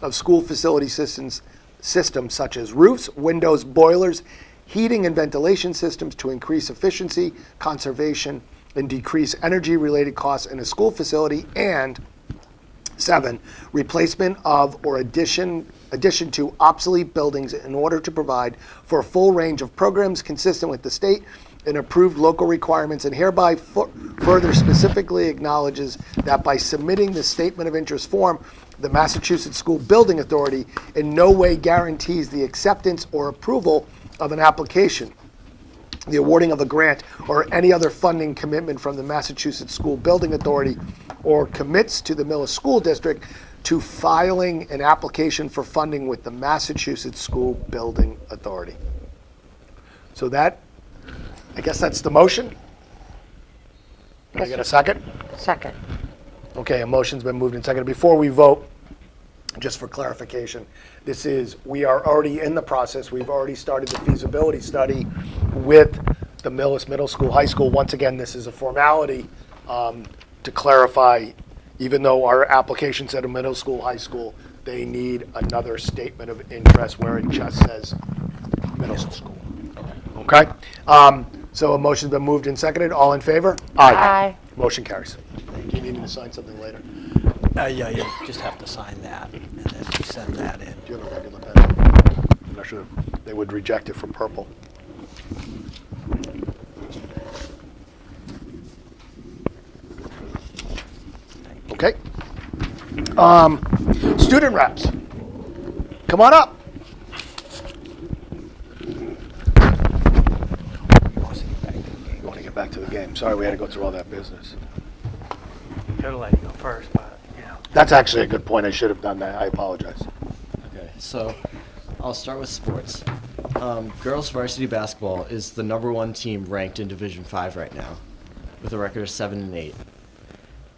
of school facility systems such as roofs, windows, boilers, heating and ventilation systems to increase efficiency, conservation, and decrease energy-related costs in a school facility. And 7, replacement of or addition to obsolete buildings in order to provide for a full range of programs consistent with the state and approved local requirements, and hereby further specifically acknowledges that by submitting the statement of interest form, the Massachusetts School Building Authority in no way guarantees the acceptance or approval of an application, the awarding of a grant, or any other funding commitment from the Massachusetts School Building Authority, or commits to the Millis School District to filing an application for funding with the Massachusetts School Building Authority. So that, I guess that's the motion. Can I get a second? Second. Okay, a motion's been moved and seconded. Before we vote, just for clarification, we are already in the process. We've already started the feasibility study with the Millis Middle School, High School. Once again, this is a formality to clarify, even though our application said a middle school, high school, they need another statement of interest where it just says middle school. Okay? So a motion's been moved and seconded. All in favor? Aye. Motion carries. Do you need me to sign something later? Yeah, you just have to sign that, and then you send that in. Do you have a regular pen? I'm not sure they would reject it for purple. Okay. Student reps, come on up. You want to get back to the game? Sorry, we had to go through all that business. Could have let you go first, but, That's actually a good point. I should have done that. I apologize. Okay, so I'll start with sports. Girls varsity basketball is the #1 team ranked in Division 5 right now, with a record of 7-8.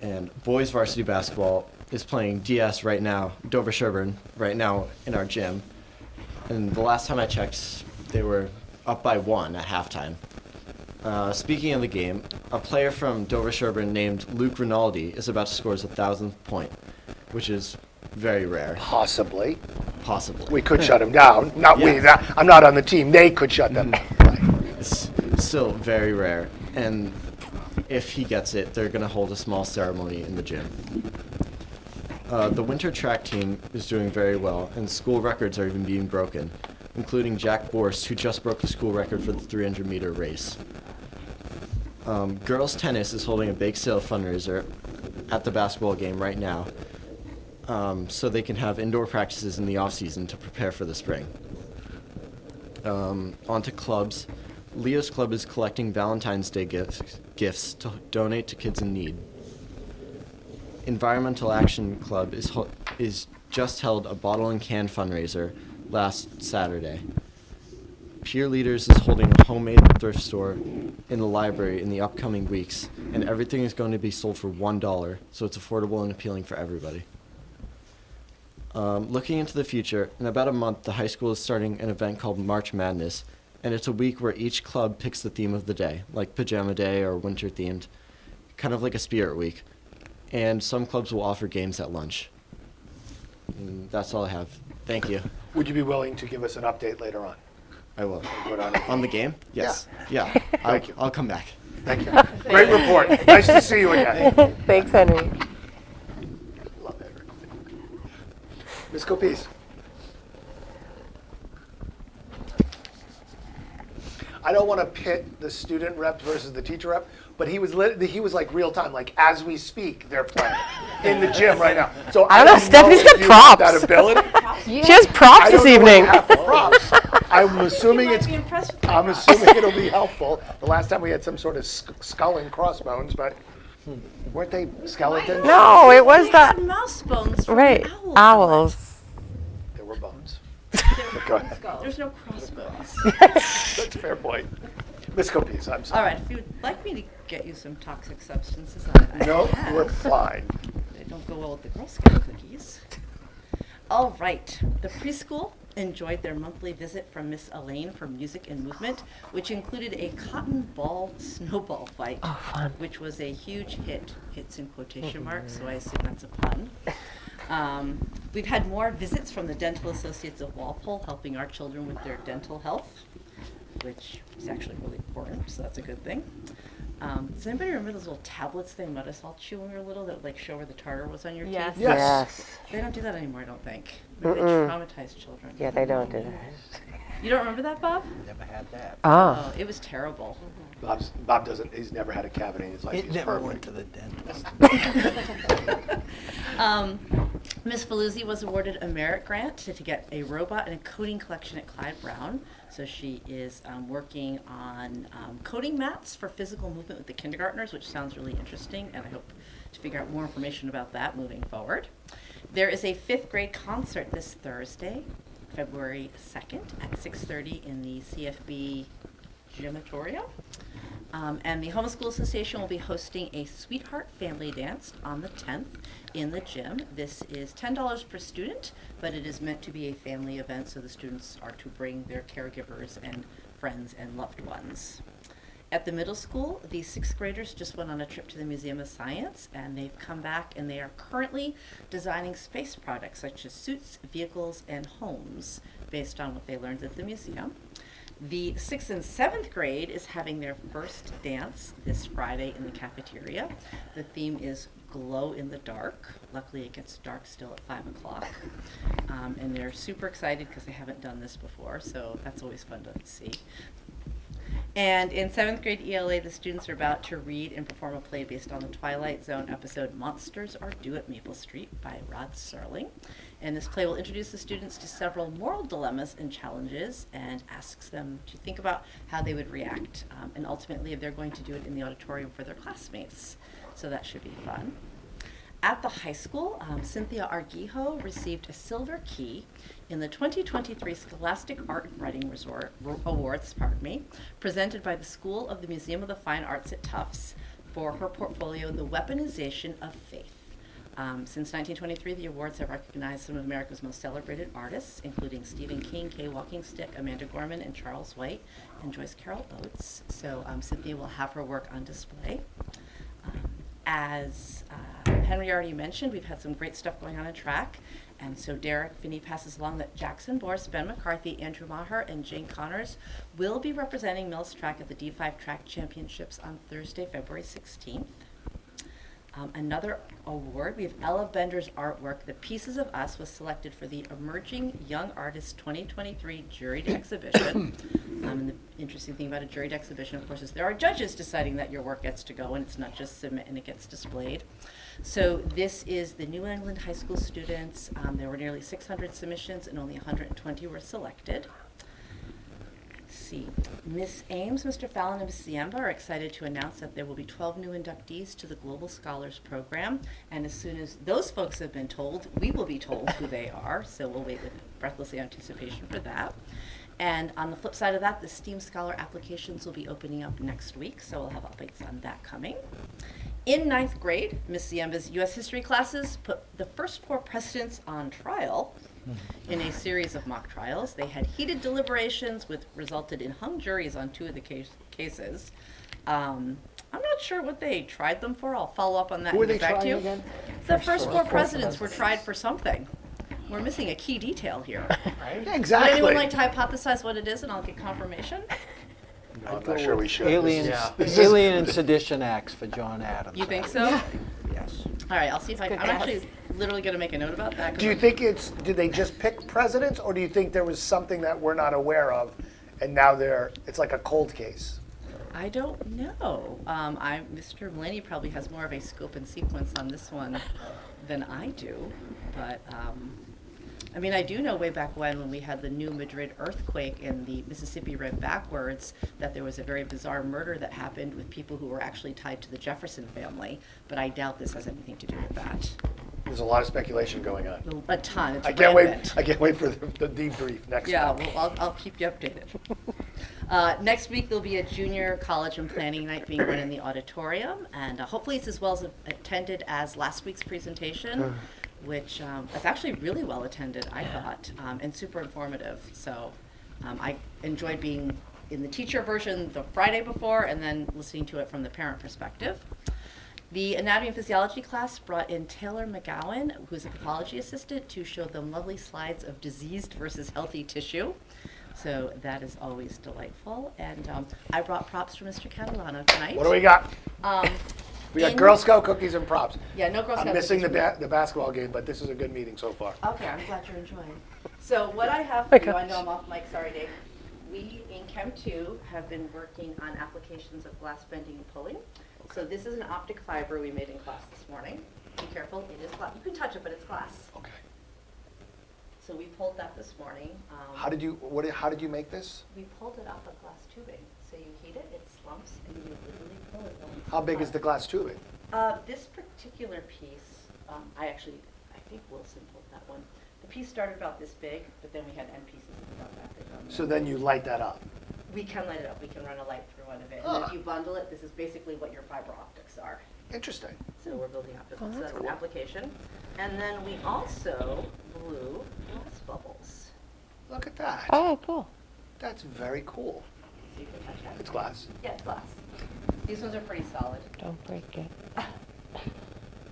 And boys varsity basketball is playing DS right now, Dover Sherburne, right now in our gym. And the last time I checked, they were up by 1 at halftime. Speaking of the game, a player from Dover Sherburne named Luke Rinaldi is about to score his 1,000th point, which is very rare. Possibly. Possibly. We could shut him down. Not we. I'm not on the team. They could shut them down. Right. It's still very rare. And if he gets it, they're going to hold a small ceremony in the gym. The winter track team is doing very well, and school records are even being broken, including Jack Borst, who just broke the school record for the 300-meter race. Girls tennis is holding a bake sale fundraiser at the basketball game right now, so they can have indoor practices in the off-season to prepare for the spring. On to clubs. Leo's Club is collecting Valentine's Day gifts to donate to kids in need. Environmental Action Club is just held a bottle and can fundraiser last Saturday. Peer Leaders is holding a homemade thrift store in the library in the upcoming weeks, and everything is going to be sold for $1, so it's affordable and appealing for everybody. Looking into the future, in about a month, the high school is starting an event called March Madness, and it's a week where each club picks the theme of the day, like Pajama Day or Winter themed, kind of like a Spirit Week. And some clubs will offer games at lunch. And that's all I have. Thank you. Would you be willing to give us an update later on? I will. Good on it. On the game? Yes. Yeah. Thank you. I'll come back. Thank you. Great report. Nice to see you again. Thanks, Henry. Love that. Ms. Copese. I don't want to pit the student rep versus the teacher rep, but he was like real time, like as we speak, they're playing in the gym right now. So I don't know, Stephanie's got if you have props. That ability. She has props this evening. Props. I'm assuming I'm assuming it'll be helpful. The last time we had some sort of skull and crossbones, but weren't they skeletons? No, it was that. Mouse bones. From Right, owls. There were bones. There's no crossbones. That's a fair point. Miss Copese, I'm sorry. All right, if you'd like me to get you some toxic substances, I No, can. we're fine. They don't go well with the Girl Scout cookies. All right, the preschool enjoyed their monthly visit from Miss Elaine for music and movement, which included a cotton ball snowball fight, which was a huge hit. Hits in quotation marks, so I assume that's a pun. We've had more visits from the Dental Associates of Walpole, helping our children with their dental health, which is actually really important, so that's a good thing. Does anybody remember those little tablets they made us all chew when we were little that would like show where the tartar was on your Yes. teeth? Yes. They don't do that anymore, I don't think. Maybe they traumatize children. Yeah, they don't do that. You don't remember that, Bob? Never had that. Oh. Oh, it was terrible. Bob doesn't, he's never had a cavity in his life. It He's never perfect. went to the dentist. Miss Faluzzi was awarded a merit grant to get a robot and a coding collection at Clyde Brown. So she is working on coding mats for physical movement with the kindergartners, which sounds really interesting, and I hope to figure out more information about that moving forward. There is a 5th grade concert this Thursday, February 2nd at 6:30 in the CFB Gymatorium. And the Homeschool Association will be hosting a Sweetheart Family Dance on the 10th in the gym. This is $10 per student, but it is meant to be a family event, so the students are to bring their caregivers and friends and loved ones. At the middle school, the 6th graders just went on a trip to the Museum of Science, and they've come back and they are currently designing space products such as suits, vehicles, and homes based on what they learned at the museum. The 6th and 7th grade is having their first dance this Friday in the cafeteria. The theme is glow in the dark. Luckily it gets dark still at 5 o'clock. And they're super excited because they haven't done this before, so that's always fun to see. And in 7th grade ELA, the students are about to read and perform a play based on the Twilight Zone episode Monsters Are Due at Maple Street by Rod Serling. And this play will introduce the students to several moral dilemmas and challenges and asks them to think about how they would react. And ultimately, they're going to do it in the auditorium for their classmates. So that should be fun. At the high school, Cynthia Arguijo received a silver key in the 2023 Scholastic Art and Writing Awards, presented by the School of the Museum of the Fine Arts at Tufts for her portfolio, The Weaponization of Faith. Since 1923, the awards have recognized some of America's most celebrated artists, including Stephen King, Kay Walkingstick, Amanda Gorman, and Charles White, and Joyce Carol Oates. So Cynthia will have her work on display. As Henry already mentioned, we've had some great stuff going on in track. And so Derek Finney passes along that Jackson Borse, Ben McCarthy, Andrew Maher, and Jane Connors will be representing Millis Track at the D5 Track Championships on Thursday, February 16th. Another award, we have Ella Bender's artwork, The Pieces of Us, was selected for the Emerging Young Artist 2023 juried exhibition. And the interesting thing about a juried exhibition, of course, is there are judges deciding that your work gets to go, and it's not just submit and it gets displayed. So this is the New England high school students. There were nearly 600 submissions and only 120 were selected. See. Miss Ames, Mr. Fallon, and Miss Siemba are excited to announce that there will be 12 new inductees to the Global Scholars Program. And as soon as those folks have been told, we will be told who they are. So we'll wait with breathless anticipation for that. And on the flip side of that, the STEAM Scholar applications will be opening up next week. So we'll have updates on that coming. In 9th grade, Miss Siemba's U.S. history classes put the first 4 presidents on trial in a series of mock trials. They had heated deliberations, which resulted in hung juries on 2 of the cases. I'm not sure what they tried them for. I'll follow up on that Who were and they get back to trying you. again? The first 4 presidents were tried for something. We're missing a key detail here. Yeah, Would exactly. anyone like to hypothesize what it is, and I'll get confirmation? No, I'm not sure we should. Alien and sedition acts for John Adams. You think so? Yes. All right, I'll see if I'm Good actually guess. literally going to make a note about that. 'cause Do you I'm- think did they just pick presidents, or do you think there was something that we're not aware of, and now it's like a cold case? I don't know. Mr. Mulaney probably has more of a scope and sequence on this one than I do, but I mean, I do know way back when we had the New Madrid earthquake and the Mississippi ran backwards, that there was a very bizarre murder that happened with people who were actually tied to the Jefferson family, but I doubt this has anything to do with that. There's a lot of speculation going on. A ton. It's I can't wait. rampant. I can't wait for the debrief next Yeah, time. well, I'll keep you updated. Next week, there'll be a junior college and planning night being run in the auditorium, and hopefully it's as well attended as last week's presentation, which was actually really well attended, I thought, and super informative. So I enjoyed being in the teacher version the Friday before and then listening to it from the parent perspective. The anatomy and physiology class brought in Taylor McGowan, who's a pathology assistant, to show them lovely slides of diseased versus healthy tissue. So that is always delightful. And I brought props for Mr. Catalano tonight. What do we got? We got in- Girl Scout cookies and props. Yeah, no Girl Scout I'm missing cookies. the basketball game, but this is a good meeting so far. Okay, I'm glad you're enjoying. So what I have My for you, I gosh. know I'm off mic, sorry Dave. We in Chem 2 have been working on applications of glass bending and pulling. So this is an optic fiber we made in class this morning. Be careful, it is glass. You can touch it, but it's glass. Okay. So we pulled that this morning. How did you make this? We pulled it off of glass tubing. So you heat it, it slumps, and you literally pull it. when it's How big is hot. the glass tubing? This particular piece, I think Wilson pulled that one. The piece started about this big, but then we had end pieces about that big on there. So then you light that up. We can light it up. We can run a light through one of it. And Ah. if you bundle it, this is basically what your fiber optics are. Interesting. So we're building optics. Oh, so that's that's an application. And then we also blew glass bubbles. Look at that. Oh, cool. That's very cool. So you can touch that. It's glass. Yeah, it's glass. These ones are pretty solid. Don't break it.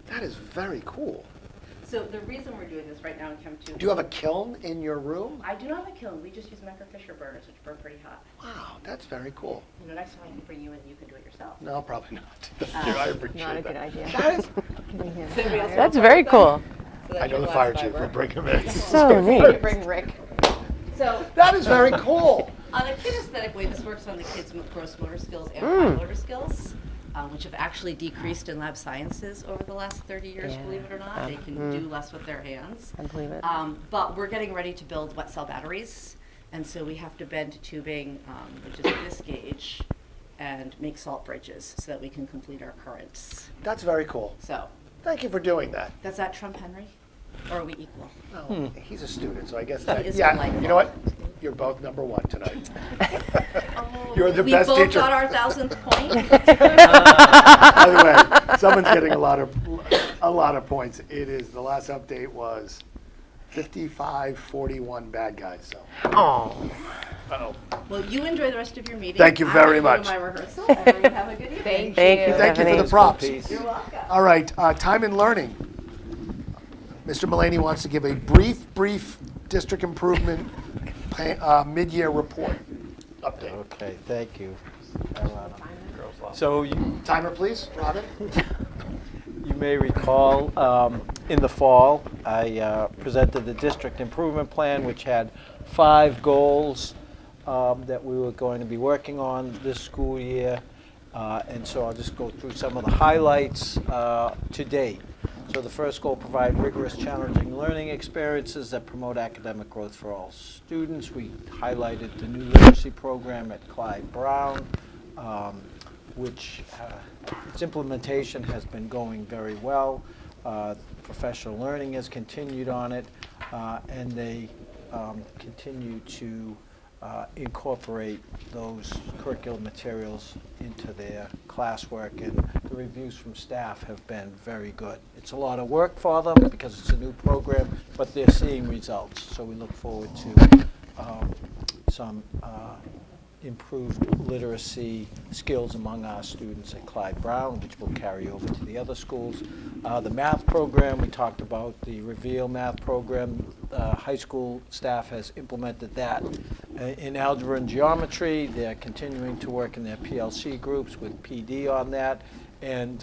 That is very cool. So the reason we're doing this right now in Chem 2. Do you have a kiln in your room? I do not have a kiln. We just use Fisher burners, which burn pretty hot. Wow, that's very cool. You know, next time I can bring you in, you can do it yourself. No, probably not. Thank you. I appreciate Not a that. good idea. That is, Does anybody else That's want very to cool. So that's I know your the glass fire chief fiber. will bring him in. So You neat. bring Rick. So That is very cool. on a kinesthetic way, this works on the kids' gross motor skills and Mm. fine motor skills, which have actually decreased in lab sciences over the last 30 years, Yeah. believe it or not. They can do less with their hands. I believe it. But we're getting ready to build wet cell batteries, and so we have to bend tubing, which is this gauge, and make salt bridges so that we can complete our currents. That's very cool. So, Thank you for doing that. does that trump Henry? Or are we equal? Well, he's a student, so I guess He that, is yeah, delightful. you know what? You're both number one tonight. Oh, You're the we best both teacher. got our 1,000th point. By the way, someone's getting a lot of points. It is, the last update was 55-41 bad guys, so. Oh. Uh-oh. Well, you enjoy the rest of your meeting. Thank you very I'm gonna much. go to my rehearsal. Everyone have a good evening. Thank you, Thank you for Stephanie. the props. You're welcome. All right, time and learning. Mr. Mulaney wants to give a brief district improvement mid-year report update. Okay, thank you. So Timer, please, Robin. you may recall, in the fall, I presented the district improvement plan, which had 5 goals that we were going to be working on this school year. And so I'll just go through some of the highlights to date. So the first goal, provide rigorous, challenging learning experiences that promote academic growth for all students. We highlighted the new literacy program at Clyde Brown, which its implementation has been going very well. Professional learning has continued on it, and they continue to incorporate those curriculum materials into their classwork, and the reviews from staff have been very good. It's a lot of work for them because it's a new program, but they're seeing results. So we look forward to some improved literacy skills among our students at Clyde Brown, which will carry over to the other schools. The math program, we talked about the Reveal math program. High school staff has implemented that in algebra and geometry. They're continuing to work in their PLC groups with PD on that. And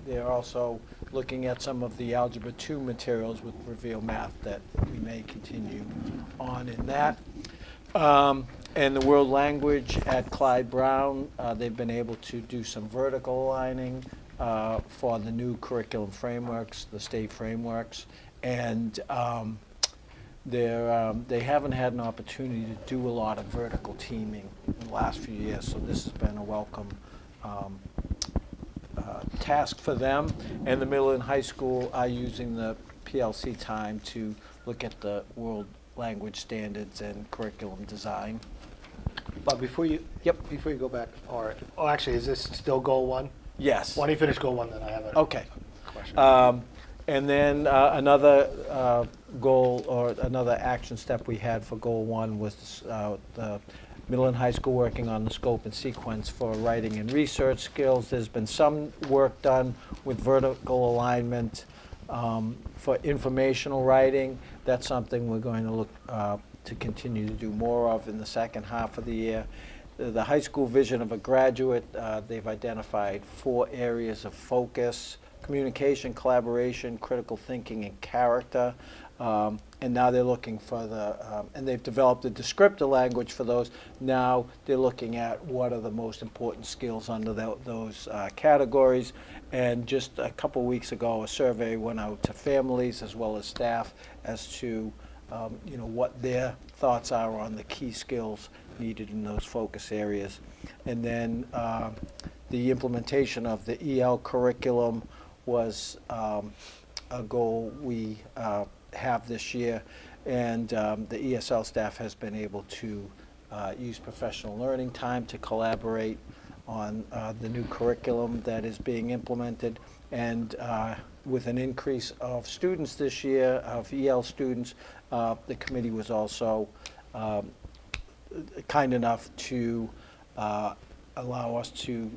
they're also looking at some of the Algebra 2 materials with Reveal Math that we may continue on in that. And the world language at Clyde Brown, they've been able to do some vertical aligning for the new curriculum frameworks, the state frameworks. And they haven't had an opportunity to do a lot of vertical teaming in the last few years, so this has been a welcome task for them. And the middle and high school are using the PLC time to look at the world language standards and curriculum design. But before you go back, actually, is this still goal 1? Yes. Why don't you finish goal 1, then I have a Okay. question. And then another goal or another action step we had for goal 1 was the middle and high school working on the scope and sequence for writing and research skills. There's been some work done with vertical alignment for informational writing. That's something we're going to look to continue to do more of in the second half of the year. The high school vision of a graduate, they've identified 4 areas of focus: communication, collaboration, critical thinking, and character. And now they're looking for and they've developed a descriptor language for those. Now they're looking at what are the most important skills under those categories. And just a couple weeks ago, a survey went out to families as well as staff as to what their thoughts are on the key skills needed in those focus areas. And then the implementation of the EL curriculum was a goal we have this year, and the ESL staff has been able to use professional learning time to collaborate on the new curriculum that is being implemented. And with an increase of students this year, of EL students, the committee was also kind enough to allow us to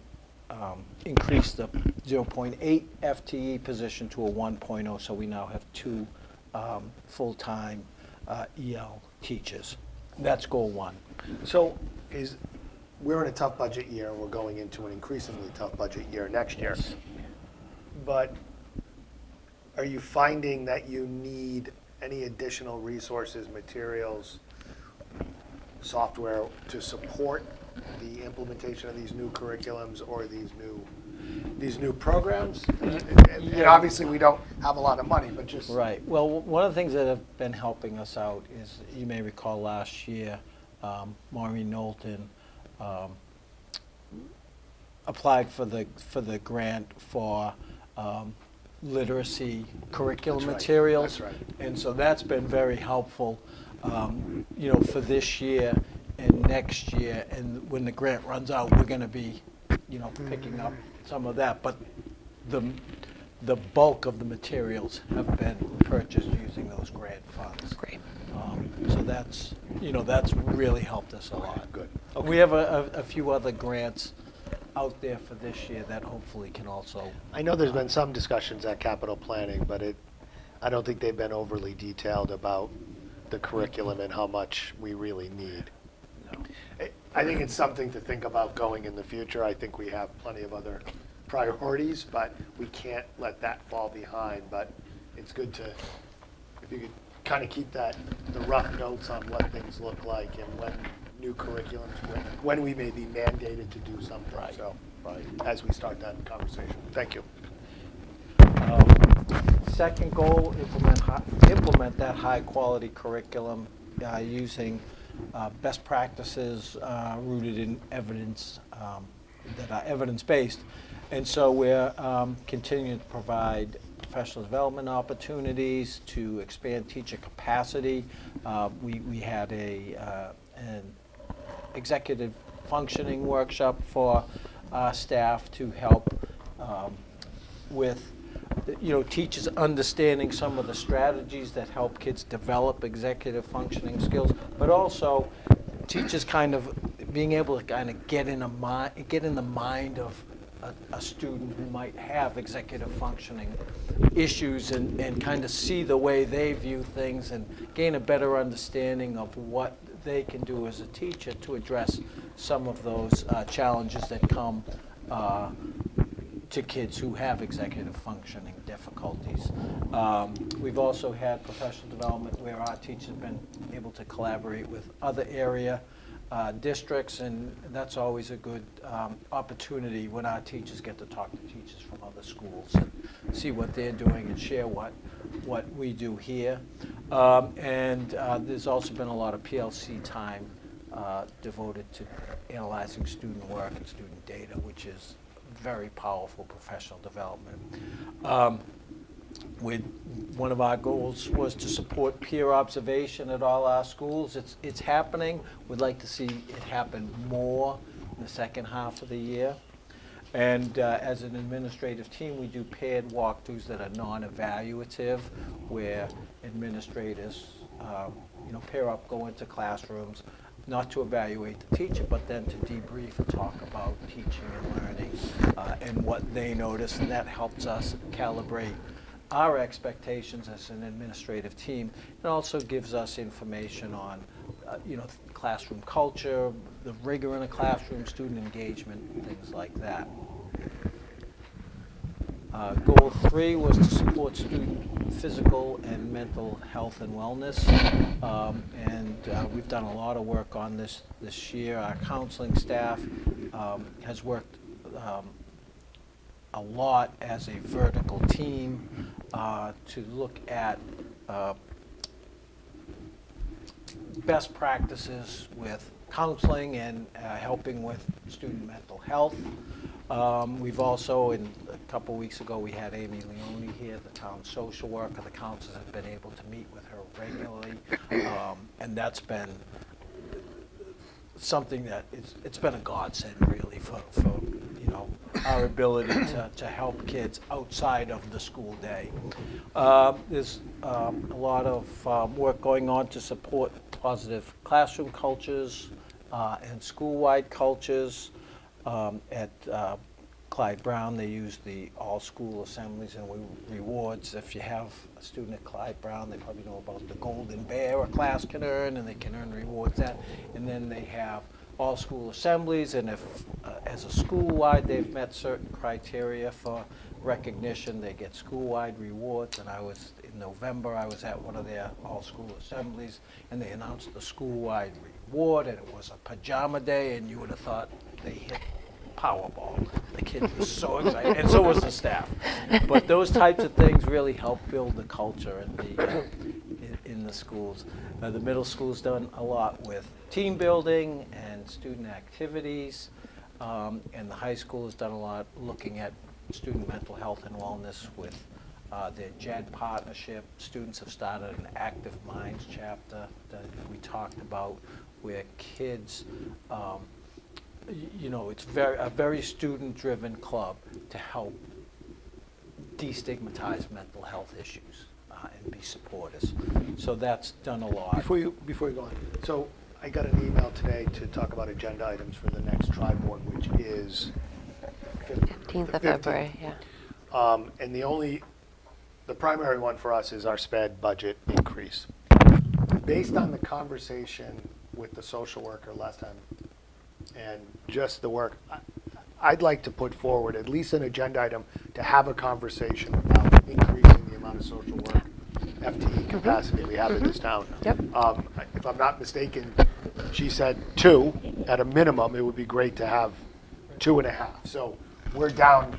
increase the 0.8 FTE position to a 1.0, so we now have 2 full-time EL teachers. That's goal 1. So we're in a tough budget year, we're going into an increasingly tough budget year next year. Yes. But are you finding that you need any additional resources, materials, software to support the implementation of these new curriculums or these new programs? And obviously we don't have a lot of money, but just Right. Well, one of the things that have been helping us out is, you may recall last year, Maureen Knowlton applied for the grant for literacy curriculum That's right. materials. That's right. And so that's been very helpful, for this year and next year. And when the grant runs out, we're going to be, picking up some of that. But the bulk of the materials have been purchased using those grant funds. Great. So that's really helped us a lot. Good. We have a few other grants out there for this year that hopefully can also. I know there's been some discussions at capital planning, but I don't think they've been overly detailed about the curriculum and how much we really need. I think it's something to think about going in the future. I think we have plenty of other priorities, but we can't let that fall behind. But it's good to, if you could kind of keep the rough notes on what things look like and when new curriculums, when we may be mandated to do something. Right. So, as we start that conversation. Thank you. Second goal, implement that high-quality curriculum using best practices rooted in evidence that are evidence-based. And so we're continuing to provide professional development opportunities to expand teacher capacity. We had an executive functioning workshop for staff to help with teachers understanding some of the strategies that help kids develop executive functioning skills, but also teachers kind of being able to kind of get in the mind of a student who might have executive functioning issues and kind of see the way they view things and gain a better understanding of what they can do as a teacher to address some of those challenges that come to kids who have executive functioning difficulties. We've also had professional development where our teachers have been able to collaborate with other area districts, and that's always a good opportunity when our teachers get to talk to teachers from other schools and see what they're doing and share what we do here. And there's also been a lot of PLC time devoted to analyzing student work and student data, which is very powerful professional development. One of our goals was to support peer observation at all our schools. It's happening. We'd like to see it happen more in the second half of the year. And as an administrative team, we do paired walkthroughs that are non-evaluative, where administrators, pair up, go into classrooms, not to evaluate the teacher, but then to debrief and talk about teaching and learning and what they notice, and that helps us calibrate our expectations as an administrative team. It also gives us information on, classroom culture, the rigor in a classroom, student engagement, things like that. Goal 3 was to support student physical and mental health and wellness. We've done a lot of work on this year. Our counseling staff has worked a lot as a vertical team to look at best practices with counseling and helping with student mental health. We've also, a couple weeks ago, we had Amy Leone here, the town social worker. The counselors have been able to meet with her regularly, and that's been something that it's been a godsend really for our ability to help kids outside of the school day. There's a lot of work going on to support positive classroom cultures and school-wide cultures. At Clyde Brown, they use the all-school assemblies and rewards. If you have a student at Clyde Brown, they probably know about the Golden Bear a class can earn, and they can earn rewards that. And then they have all-school assemblies, and if, as a school-wide, they've met certain criteria for recognition, they get school-wide rewards. And in November, I was at one of their all-school assemblies, and they announced the school-wide reward, and it was a pajama day, and you would have thought they hit Powerball. The kids were so excited, and so was the staff. But those types of things really help build the culture in the schools. The middle school's done a lot with team building and student activities, and the high school has done a lot looking at student mental health and wellness with their JED partnership. Students have started an Active Minds chapter that we talked about, where kids, it's a very student-driven club to help destigmatize mental health issues and be supporters. So that's done a lot. Before you go on, so I got an email today to talk about agenda items for the next tri-board, which is 15th of February, yeah. And the primary one for us is our SPED budget increase. Based on the conversation with the social worker last time and just the work, I'd like to put forward at least an agenda item to have a conversation about increasing the amount of social work FTE capacity we have in this town. Yep. If I'm not mistaken, she said 2 at a minimum. It would be great to have 2.5. So we're down,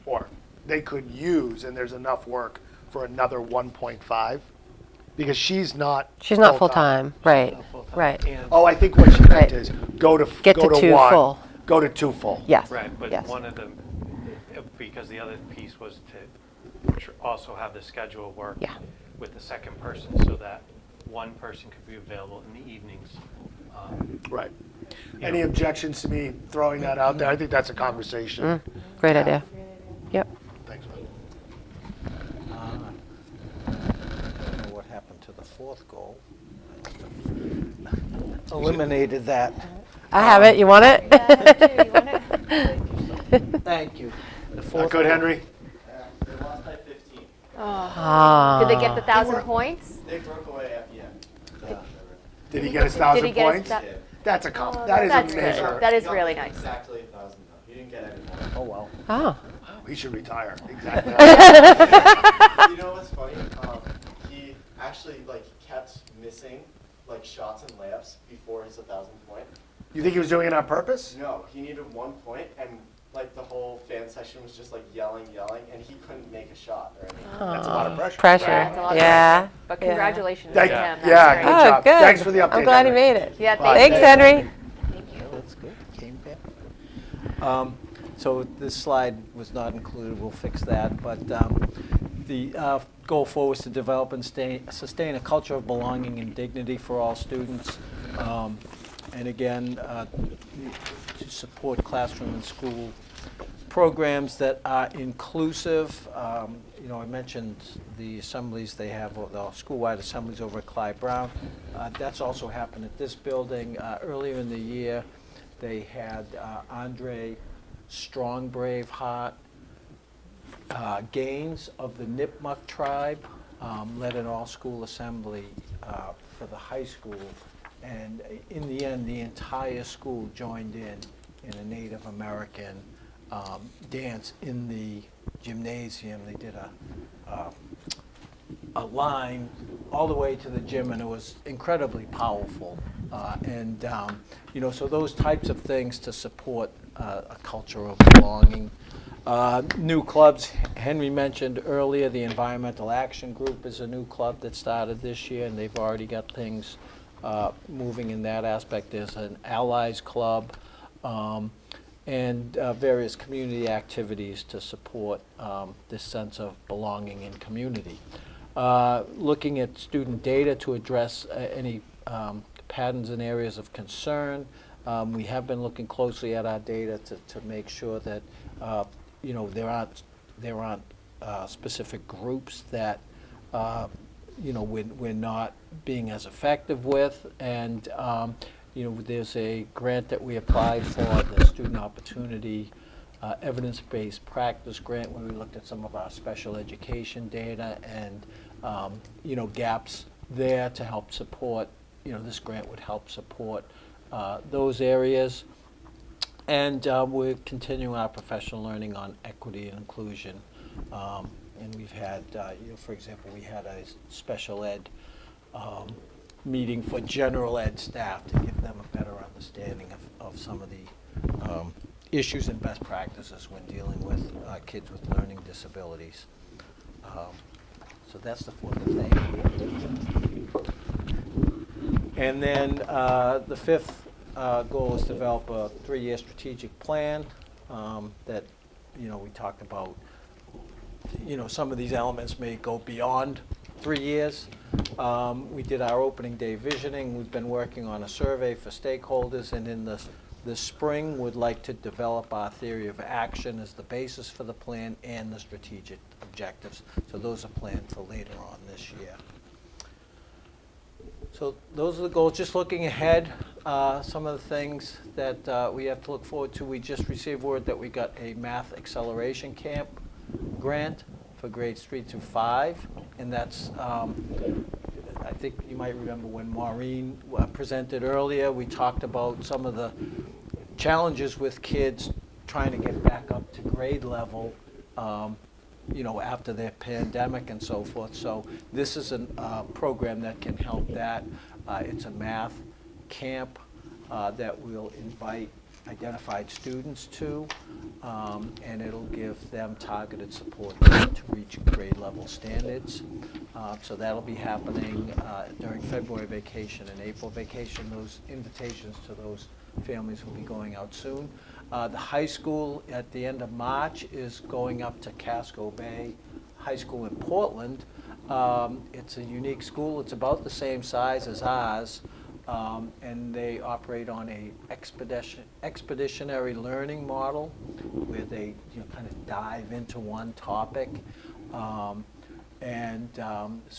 or they could use, and there's enough work for another 1.5, because she's not full-time, right, right. And Oh, I think what she meant Right. is go to Get to 2 1, full. go to 2 full. Yes. Right, but yes. one of the, because the other piece was to also have the schedule work Yeah. with the second person, so that one person could be available in the evenings. Right. Any objections to me throwing that out there? I think that's a conversation. Great idea. Yep. Thanks, man. I don't know what happened to the 4th goal. Eliminated that. I have it. You want it? Thank you. The Not 4th good, goal. Henry? They lost by 15. Ah. Did they get the 1,000 points? They broke away at the end. Did he get his 1,000 Did he get points? his That's a that is That's a good. measure. That is He got really nice. Exactly 1,000 though. He didn't get any more. Oh, well. Oh. He should retire. Exactly. You know what's funny? He actually kept missing shots and layups before his 1,000 point. You think he was doing it on purpose? No, he needed 1 point, and the whole fan section was just yelling, and he couldn't make a shot or anything. That's a lot of pressure. Pressure. That's a lot of Yeah. pressure. But Yeah. congratulations Thank to you. him. That's Yeah, great. good Oh, job. good. Thanks for the update, I'm glad he Henry. made it. Yeah, Thanks, thank you. Henry. That's good. Came back. So this slide was not included. We'll fix that. But the goal forward is to develop and sustain a culture of belonging and dignity for all students. And again, to support classroom and school programs that are inclusive. You know, I mentioned the assemblies they have, the school-wide assemblies over at Clyde Brown. That's also happened at this building. Earlier in the year, they had Andre Strong Braveheart Gaines of the Nipmuc tribe led an all-school assembly for the high school. And in the end, the entire school joined in a Native American dance in the gymnasium. They did a line all the way to the gym, and it was incredibly powerful. You know, so those types of things to support a culture of belonging. New clubs, Henry mentioned earlier, the Environmental Action Group is a new club that started this year, and they've already got things moving in that aspect. There's an Allies Club, and various community activities to support this sense of belonging in community. Looking at student data to address any patterns and areas of concern. We have been looking closely at our data to make sure that you know, there aren't specific groups that you know, we're not being as effective with. And you know, there's a grant that we applied for, the Student Opportunity Evidence-Based Practice Grant, where we looked at some of our special education data and you know, gaps there to help support. You know, this grant would help support those areas. And we're continuing our professional learning on equity and inclusion. And we've had, you know, for example, we had a special ed meeting for general ed staff to give them a better understanding of some of the issues and best practices when dealing with kids with learning disabilities. So that's the fourth thing. And then the fifth goal is to develop a 3-year strategic plan that, you know, we talked about. You know, some of these elements may go beyond 3 years. We did our opening day visioning. We've been working on a survey for stakeholders, and in the spring, would like to develop our theory of action as the basis for the plan and the strategic objectives. So those are planned for later on this year. So those are the goals. Just looking ahead, some of the things that we have to look forward to. We just received word that we got a math acceleration camp grant for grades 3 through 5, and that's, I think you might remember when Maureen presented earlier, we talked about some of the challenges with kids trying to get back up to grade level, you know, after their pandemic and so forth. So this is a program that can help that. It's a math camp that we'll invite identified students to, and it'll give them targeted support to reach grade level standards. So that'll be happening during February vacation and April vacation. Those invitations to those families will be going out soon. The high school at the end of March is going up to Casco Bay High School in Portland. It's a unique school. It's about the same size as ours. And they operate on a expeditionary learning model where they, you know, kind of dive into one topic. So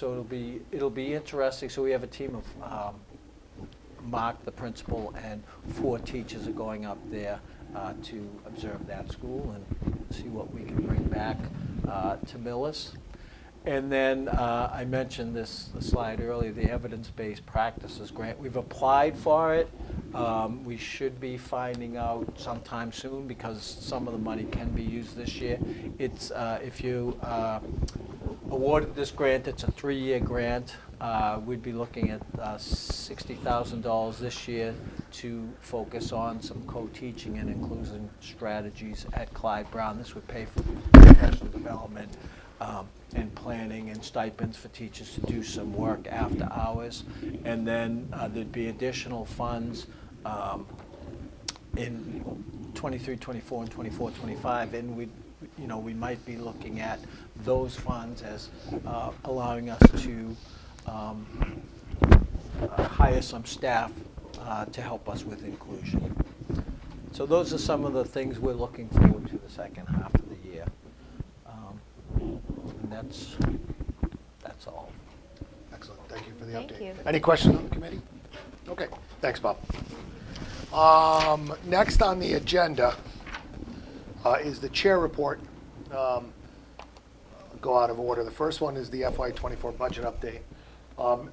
it'll be interesting. So we have a team of Mark, the principal, and 4 teachers are going up there to observe that school and see what we can bring back to Millis. And then I mentioned the slide earlier, the evidence-based practices grant. We've applied for it. We should be finding out sometime soon because some of the money can be used this year. It's if you awarded this grant, it's a 3-year grant. We'd be looking at $60,000 this year to focus on some co-teaching and inclusion strategies at Clyde Brown. This would pay for professional development and planning and stipends for teachers to do some work after hours. And then there'd be additional funds in 23, 24, and 24, 25. And we might be looking at those funds as allowing us to hire some staff to help us with inclusion. So those are some of the things we're looking forward to the second half of the year. And that's all. Excellent. Thank you for the Thank update. you. Any questions on the committee? Okay. Thanks, Bob. Next on the agenda is the chair report. Go out of order. The first one is the FY24 budget update.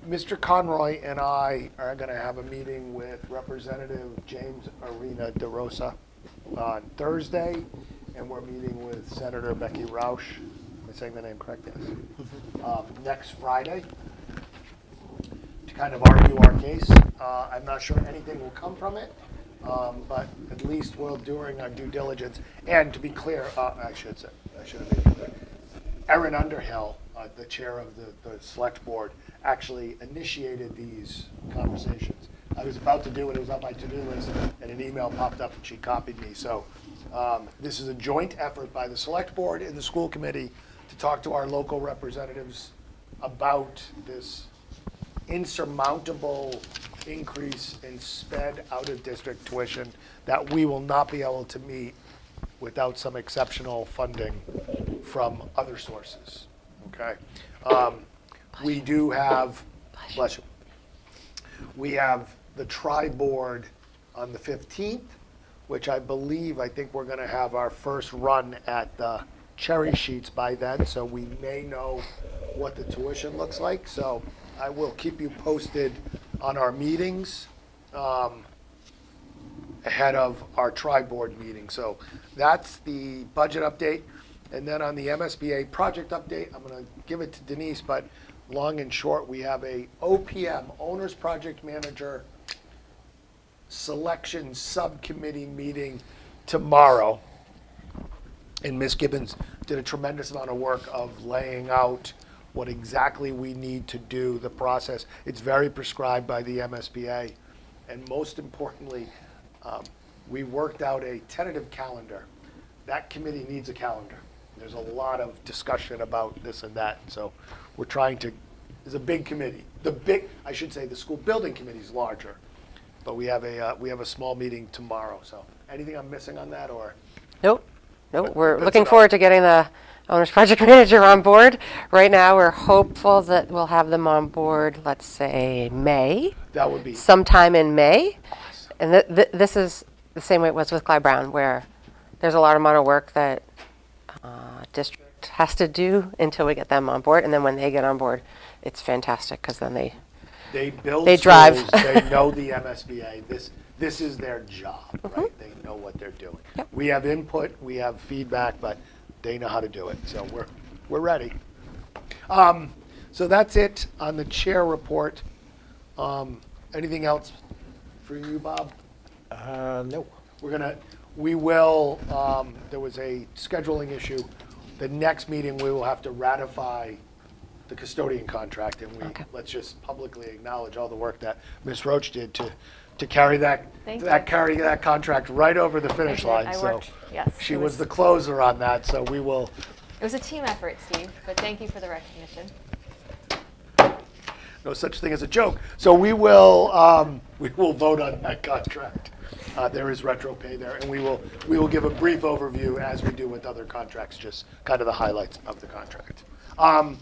Mr. Conroy and I are going to have a meeting with Representative James Arena DeRosa on Thursday, and we're meeting with Senator Becky Roush. Am I saying the name correct? Yes. Next Friday to kind of argue our case. I'm not sure anything will come from it, but at least we're doing our due diligence. And to be clear, I should have made it clear. Erin Underhill, the chair of the select board, actually initiated these conversations. I was about to do it, it was on my to-do list, and an email popped up and she copied me. So this is a joint effort by the select board and the school committee to talk to our local representatives about this insurmountable increase in sped out-of-district tuition that we will not be able to meet without some exceptional funding from other sources, okay? We do have, bless you, we have the tri-board on the 15th, which I think we're gonna have our first run at the cherry sheets by then, so we may know what the tuition looks like. So I will keep you posted on our meetings ahead of our tri-board meeting. So that's the budget update. And then on the MSBA project update, I'm going to give it to Denise, but long and short, we have a OPM, Owners Project Manager Selection Subcommittee meeting tomorrow. And Ms. Gibbons did a tremendous amount of work of laying out what exactly we need to do, the process. It's very prescribed by the MSBA. And most importantly, we worked out a tentative calendar. That committee needs a calendar. There's a lot of discussion about this and that. So we're trying to, it's a big committee. I should say the school building committee is larger, but we have a small meeting tomorrow. So anything I'm missing on that, or? Nope. We're That's looking enough. forward to getting the owner's project manager on board. Right now, we're hopeful that we'll have them on board, let's say, May, That would be sometime in May. And this is the same way it was with Clyde Brown, where there's a lot of amount of work that district has to do until we get them on board. And then when they get on board, it's fantastic because then they build they schools, drive. They know the MSBA. This is their job, right? They know what they're doing. Yep. We have input, we have feedback, but they know how to do it. So we're ready. So that's it on the chair report. Anything else for you, Bob? No. We will, there was a scheduling issue. The next meeting, we will have to ratify the custodian contract, and let's just publicly acknowledge all the work that Ms. Roach did to carry carry that contract right over the finish line. I So worked, yes. she it was the closer on that, so we will. It was a team effort, Steve, but thank you for the recognition. No such thing as a joke. So we will vote on that contract. There is retro pay there, and we will give a brief overview as we do with other contracts, just kind of the highlights of the contract. I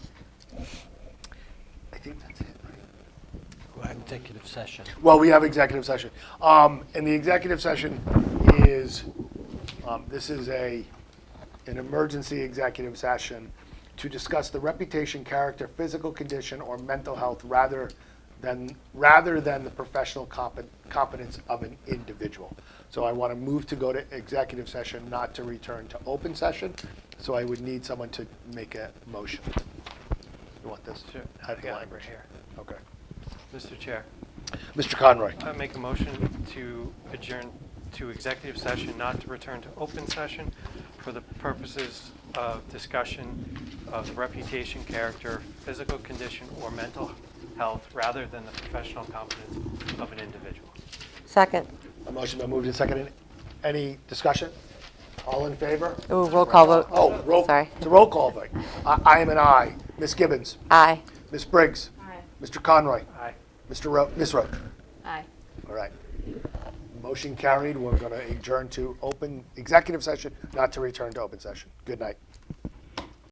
think that's it, right? We'll have executive session. Well, we have executive session. And the executive session is, this is an emergency executive session to discuss the reputation, character, physical condition, or mental health rather than the professional competence of an individual. So I want to move to go to executive session, not to return to open session. So I would need someone to make a motion. You want this? Sure. I have the Yeah, language right here. Okay. Mr. Chair, Mr. Conroy. I make a motion to adjourn to executive session, not to return to open session for the purposes of discussion of the reputation, character, physical condition, or mental health rather than the professional competence of an individual. Second. A motion been moved and seconded. Any discussion? All in favor? Ooh, roll call vote. Oh, Sorry. It's a roll call vote. I am an aye. Ms. Gibbons? Aye. Ms. Briggs? Aye. Mr. Conroy? Aye. Ms. Roach? Aye. All right. Motion carried. We're going to adjourn to open executive session, not to return to open session. Good night.